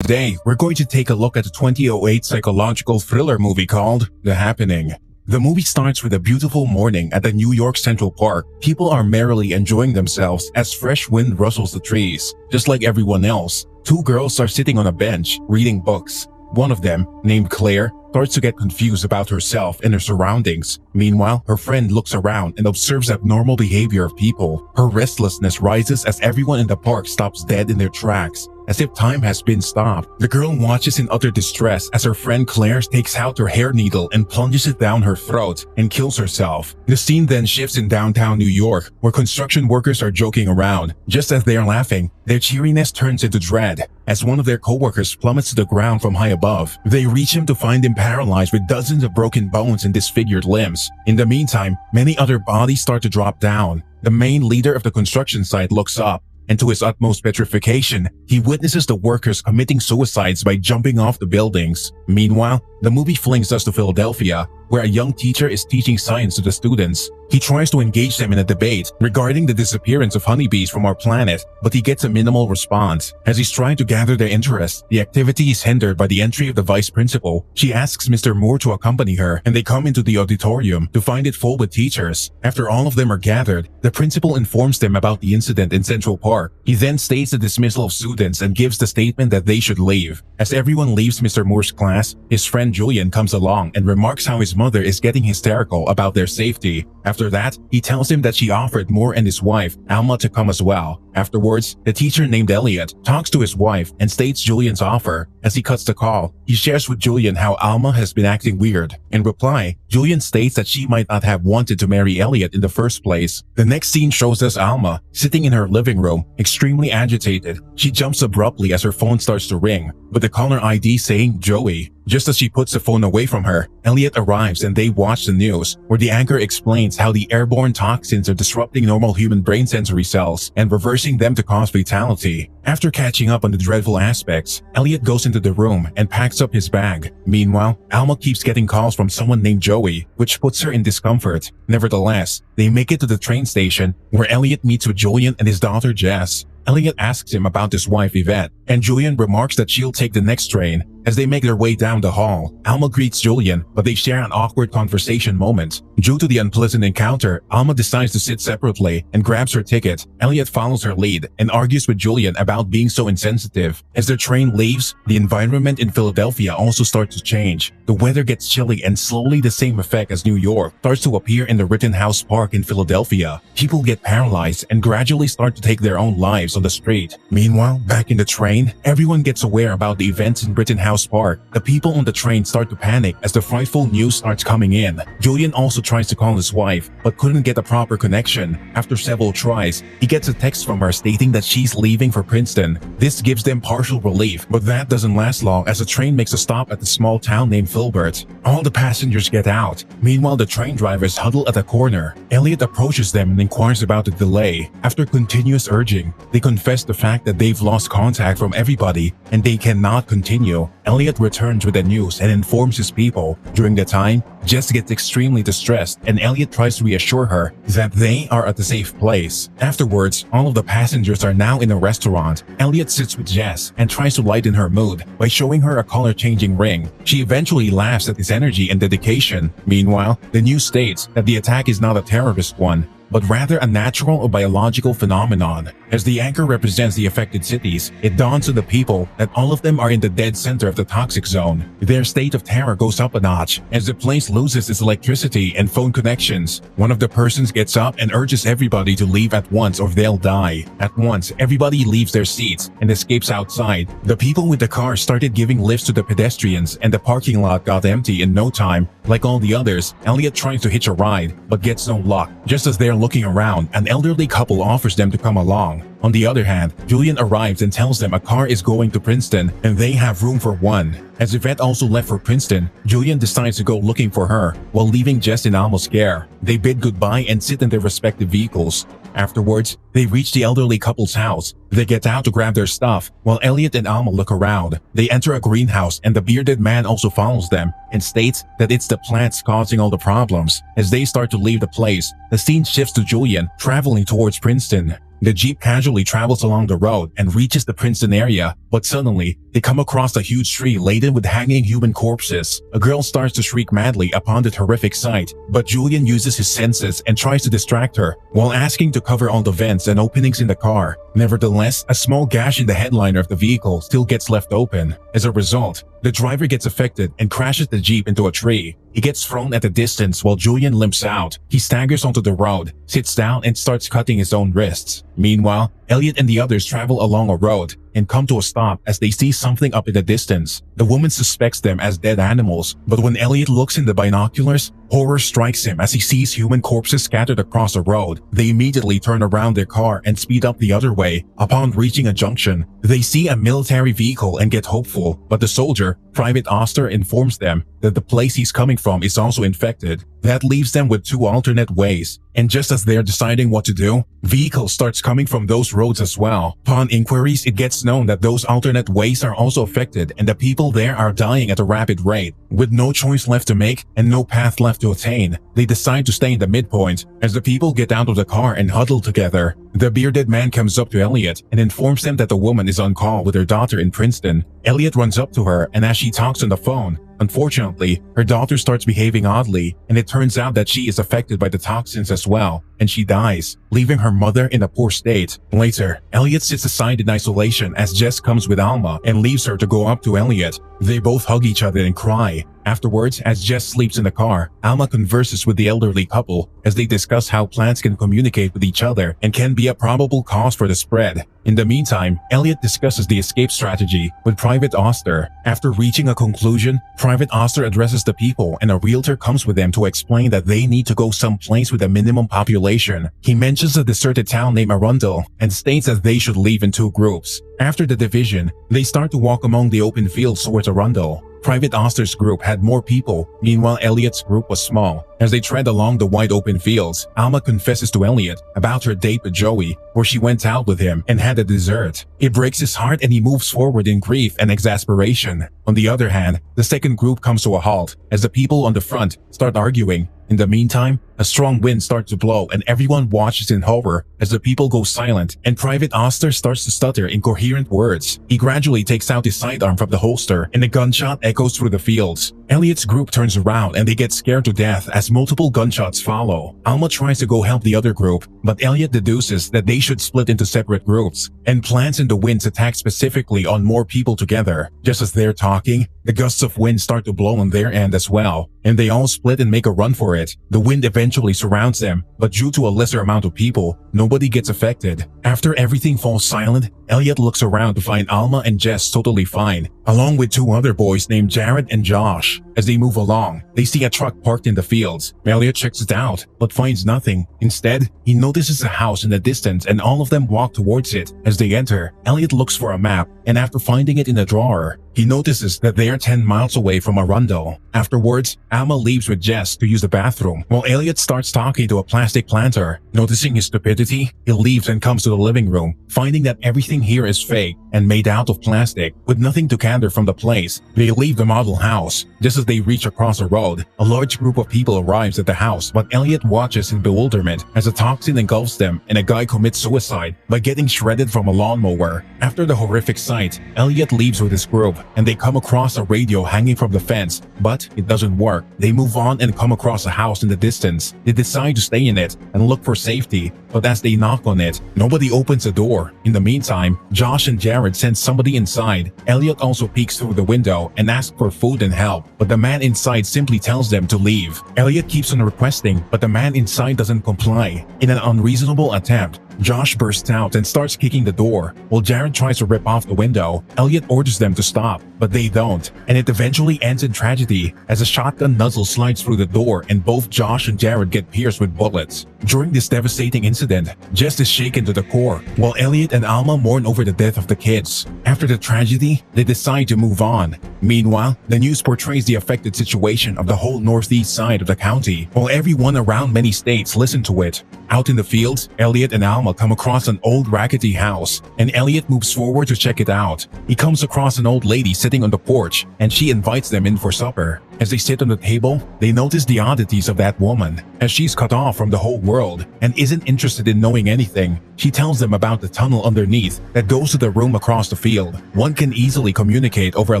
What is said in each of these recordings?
Today, we're going to take a look at a 2008 psychological thriller movie called The Happening. The movie starts with a beautiful morning at the New York Central Park. People are merrily enjoying themselves as fresh wind rustles the trees. Just like everyone else, two girls are sitting on a bench, reading books. One of them, named Claire, starts to get confused about herself and her surroundings. Meanwhile, her friend looks around and observes abnormal behavior of people. Her restlessness rises as everyone in the park stops dead in their tracks, as if time has been stopped. The girl watches in utter distress as her friend Claire takes out her hair needle and plunges it down her throat and kills herself. The scene then shifts in downtown New York, where construction workers are joking around. Just as they are laughing, their cheeriness turns into dread as one of their co-workers plummets to the ground from high above. They reach him to find him paralyzed with dozens of broken bones and disfigured limbs. In the meantime, many other bodies start to drop down. The main leader of the construction site looks up, and to his utmost petrification, he witnesses the workers committing suicides by jumping off the buildings. Meanwhile, the movie flings us to Philadelphia, where a young teacher is teaching science to the students. He tries to engage them in a debate regarding the disappearance of honeybees from our planet, but he gets a minimal response. As he's trying to gather their interest, the activity is hindered by the entry of the vice principal. She asks Mr. Moore to accompany her, and they come into the auditorium to find it full with teachers. After all of them are gathered, the principal informs them about the incident in Central Park. He then states the dismissal of students and gives the statement that they should leave. As everyone leaves Mr. Moore's class, his friend Julian comes along and remarks how his mother is getting hysterical about their safety. After that, he tells him that she offered Moore and his wife, Alma, to come as well. Afterwards, the teacher named Elliot talks to his wife and states Julian's offer. As he cuts the call, he shares with Julian how Alma has been acting weird. In reply, Julian states that she might not have wanted to marry Elliot in the first place. The next scene shows us Alma sitting in her living room, extremely agitated. She jumps abruptly as her phone starts to ring, with the caller ID saying Joey. Just as she puts the phone away from her, Elliot arrives and they watch the news, where the anchor explains how the airborne toxins are disrupting normal human brain sensory cells and reversing them to cause fatality. After catching up on the dreadful aspects, Elliot goes into the room and packs up his bag. Meanwhile, Alma keeps getting calls from someone named Joey, which puts her in discomfort. Nevertheless, they make it to the train station, where Elliot meets with Julian and his daughter Jess. Elliot asks him about his wife Yvette, and Julian remarks that she'll take the next train. As they make their way down the hall, Alma greets Julian, but they share an awkward conversation moment. Due to the unpleasant encounter, Alma decides to sit separately and grabs her ticket. Elliot follows her lead and argues with Julian about being so insensitive. As their train leaves, the environment in Philadelphia also starts to change. The weather gets chilly and slowly the same effect as New York starts to appear in the Rittenhouse Park in Philadelphia. People get paralyzed and gradually start to take their own lives on the street. Meanwhile, back in the train, everyone gets aware about the events in Rittenhouse Park. The people on the train start to panic as the frightful news starts coming in. Julian also tries to call his wife, but couldn't get a proper connection. After several tries, he gets a text from her stating that she's leaving for Princeton. This gives them partial relief, but that doesn't last long as the train makes a stop at the small town named Filbert. All the passengers get out. Meanwhile, the train drivers huddle at a corner. Elliot approaches them and inquires about the delay. After continuous urging, they confess the fact that they've lost contact from everybody and they cannot continue. Elliot returns with the news and informs his people. During the time, Jess gets extremely distressed and Elliot tries to reassure her that they are at a safe place. Afterwards, all of the passengers are now in a restaurant. Elliot sits with Jess and tries to lighten her mood by showing her a color-changing ring. She eventually laughs at his energy and dedication. Meanwhile, the news states that the attack is not a terrorist one, but rather a natural or biological phenomenon. As the anchor represents the affected cities, it dawns on the people that all of them are in the dead center of the toxic zone. Their state of terror goes up a notch as the place loses its electricity and phone connections. One of the persons gets up and urges everybody to leave at once or they'll die. At once, everybody leaves their seats and escapes outside. The people with the cars started giving lifts to the pedestrians and the parking lot got empty in no time. Like all the others, Elliot tries to hitch a ride, but gets no luck. Just as they're looking around, an elderly couple offers them to come along. On the other hand, Julian arrives and tells them a car is going to Princeton and they have room for one. As Yvette also left for Princeton, Julian decides to go looking for her while leaving Jess in Alma's care. They bid goodbye and sit in their respective vehicles. Afterwards, they reach the elderly couple's house. They get out to grab their stuff while Elliot and Alma look around. They enter a greenhouse and the bearded man also follows them and states that it's the plants causing all the problems. As they start to leave the place, the scene shifts to Julian traveling towards Princeton. The Jeep casually travels along the road and reaches the Princeton area, but suddenly, they they come across a huge tree laden with hanging human corpses. A girl starts to shriek madly upon the horrific sight, but Julian uses his senses and tries to distract her while asking to cover all the vents and openings in the car. Nevertheless, a small gash in the headliner of the vehicle still gets left open. As a result, the driver gets affected and crashes the Jeep into a tree. He gets thrown at a distance while Julian limps out. He staggers onto the road, sits down, and starts cutting his own wrists. Meanwhile, Elliot and the others travel along a road and come to a stop as they see something up in the distance. The woman suspects them as dead animals, but when Elliot looks in the binoculars, horror strikes him as he sees human corpses scattered across the road. They immediately turn around their car and speed up the other way. Upon reaching a junction, they see a military vehicle and get hopeful, but the soldier, Private Oster, informs them that the place he's coming from is also infected. That leaves them with two alternate ways, and just as they're deciding what to do, vehicles starts coming from those roads as well. Upon inquiries, it gets known that those alternate ways are also affected and the people there are dying at a rapid rate. With no choice left to make and no path left to attain, they decide to stay in the midpoint. As the people get out of the car and huddle together, the bearded man comes up to Elliot and informs them that the woman is on call with her daughter in Princeton. Elliot runs up to her, and as she talks on the phone, unfortunately, her daughter starts behaving oddly, and it turns out that she is affected by the toxins as well, and she dies, leaving her mother in a poor state. Later, Elliot sits aside in isolation as Jess comes with Alma and leaves her to go up to Elliot. They both hug each other and cry. Afterwards, as Jess sleeps in the car, Alma converses with the elderly couple as they discuss how plants can communicate with each other and can be a probable cause for the spread. In the meantime, Elliot discusses the escape strategy with Private Oster. After reaching a conclusion, Private Oster addresses the people and a realtor comes with them to explain that they need to go someplace with a minimum population. He mentions a deserted town named Arundel and states that they should leave in two groups. After the division, they start to walk among the open fields towards Arundel. Private Oster's group had more people, meanwhile Elliot's group was small. As they tread along the wide open fields, Alma confesses to Elliot about her date with Joey, where she went out with him and had a dessert. It breaks his heart and he moves forward in grief and exasperation. On the other hand, the second group comes to a halt as the people on the front start arguing. In the meantime, a strong wind starts to blow and everyone watches in horror as the people go silent and Private Oster starts to stutter incoherent words. He gradually takes out his sidearm from the holster and a gunshot echoes through the fields. Elliot's group turns around and they get scared to death as multiple gunshots follow. Alma tries to go help the other group, but Elliot deduces that they should split into separate groups and plans in the winds attack specifically on more people together. Just as they're talking, the gusts of wind start to blow on their end as well, and they all split and make a run for it. The wind eventually surrounds them, but due to a lesser amount of people, nobody gets affected. After everything falls silent, Elliot looks around to find Alma and Jess totally fine, along with two other boys named Jared and Josh. As they move along, they see a truck parked in the fields. Elliot checks it out, but finds nothing. Instead, he notices a house in the distance and all of them walk towards it. As they enter, Elliot looks for a map, and after finding it in a drawer, he notices that they are 10 miles away from Arundel. Afterwards, Alma leaves with Jess to use the bathroom, while Elliot starts talking to a plastic planter. Noticing his stupidity, he leaves and comes to the living room, finding that everything here is fake and made out of plastic, with nothing to gather from the place. They leave the model house. Just as they reach across the road, a large group of people arrives at the house, but Elliot watches in bewilderment as a toxin engulfs them and a guy commits suicide by getting shredded from a lawnmower. After the horrific sight, Elliot leaves with his group, and they come across a radio hanging from the fence, but it doesn't work. They move on and come across a house in the distance. They decide to stay in it and look for safety, but as they knock on it, nobody opens the door. In the meantime, Josh and Jared send somebody inside. Elliot also peeks through the window and asks for food and help, but the man inside simply tells them to leave. Elliot keeps on requesting, but the man inside doesn't comply. In an unreasonable attempt, Josh bursts out and starts kicking the door. While Jared tries to rip off the window, Elliot orders them to stop, but they don't, and it eventually ends in tragedy as a shotgun nozzle slides through the door and both Josh and Jared get pierced with bullets. During this devastating incident, Jess is shaken to the core, while Elliot and Alma mourn over the death of the kids. After the tragedy, they decide to move on. Meanwhile, the news portrays the affected situation of the whole northeast side of the county, while everyone around many states listen to it. Out in the fields, Elliot and Alma come across an old raggedy house, and Elliot moves forward to check it out. He comes across an old lady sitting on the porch, and she invites them in for supper. As they sit on the table, they notice the oddities of that woman, as she's cut off from the whole world and isn't interested in knowing anything. She tells them about the tunnel underneath that goes to the room across the field. One can easily communicate over a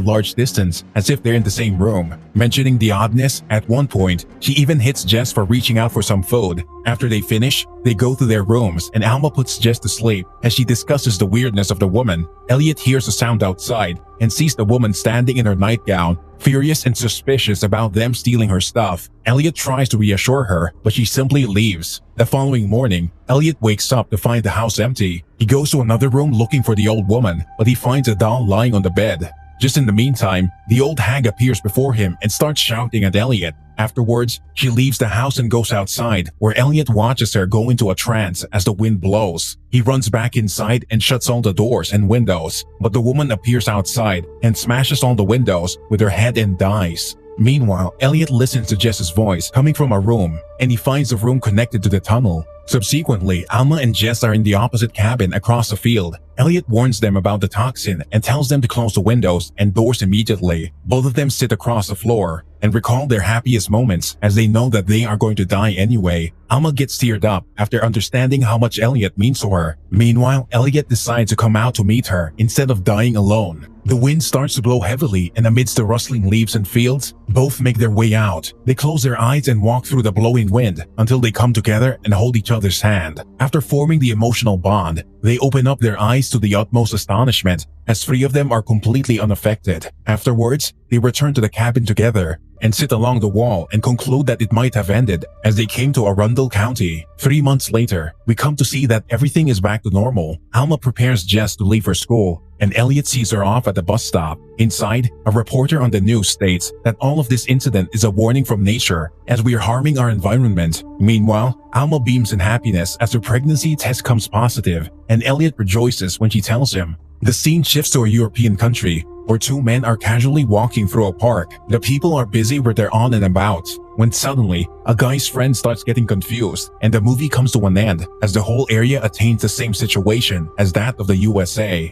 large distance as if they're in the same room. Mentioning the oddness, at one point, she even hits Jess for reaching out for some food. After they finish, they go to their rooms and Alma puts Jess to sleep as she discusses the weirdness of the woman. Elliot hears a sound outside and sees the woman standing in her nightgown, furious and suspicious about them stealing her stuff. Elliot tries to reassure her, but she simply leaves. The following morning, Elliot wakes up to find the house empty. He goes to another room looking for the old woman, but he finds a doll lying on the bed. Just in the meantime, the old hag appears before him and starts shouting at Elliot. Afterwards, she leaves the house and goes outside, where Elliot watches her go into a trance as the wind blows. He runs back inside and shuts all the doors and windows, but the woman appears outside and smashes all the windows with her head and dies. Meanwhile, Elliot listens to Jess's voice coming from a room, and he finds the room connected to the tunnel. Subsequently, Alma and Jess are in the opposite cabin across the field. Elliot warns them about the toxin and tells them to close the windows and doors immediately. Both of them sit across the floor and recall their happiest moments as they know that they are going to die anyway. Alma gets teared up after understanding how much Elliot means to her. Meanwhile, Elliot decides to come out to meet her instead of dying alone. The wind starts to blow heavily, and amidst the rustling leaves and fields, both make their way out. They close their eyes and walk through the blowing wind until they come together and hold each other's hand. After forming the emotional bond, they open up their eyes to the utmost astonishment, as three of them are completely unaffected. Afterwards, they return to the cabin together and sit along the wall and conclude that it might have ended as they came to Arundel County. 3 months later, we come to see that everything is back to normal. Alma prepares Jess to leave for school, and Elliot sees her off at the bus stop. Inside, a reporter on the news states that all of this incident is a warning from nature as we are harming our environment. Meanwhile, Alma beams in happiness as her pregnancy test comes positive, and Elliot rejoices when she tells him. The scene shifts to a European country, where two men are casually walking through a park. The people are busy with their on and about, when suddenly, a guy's friend starts getting confused, and the movie comes to an end as the whole area attains the same situation as that of the USA.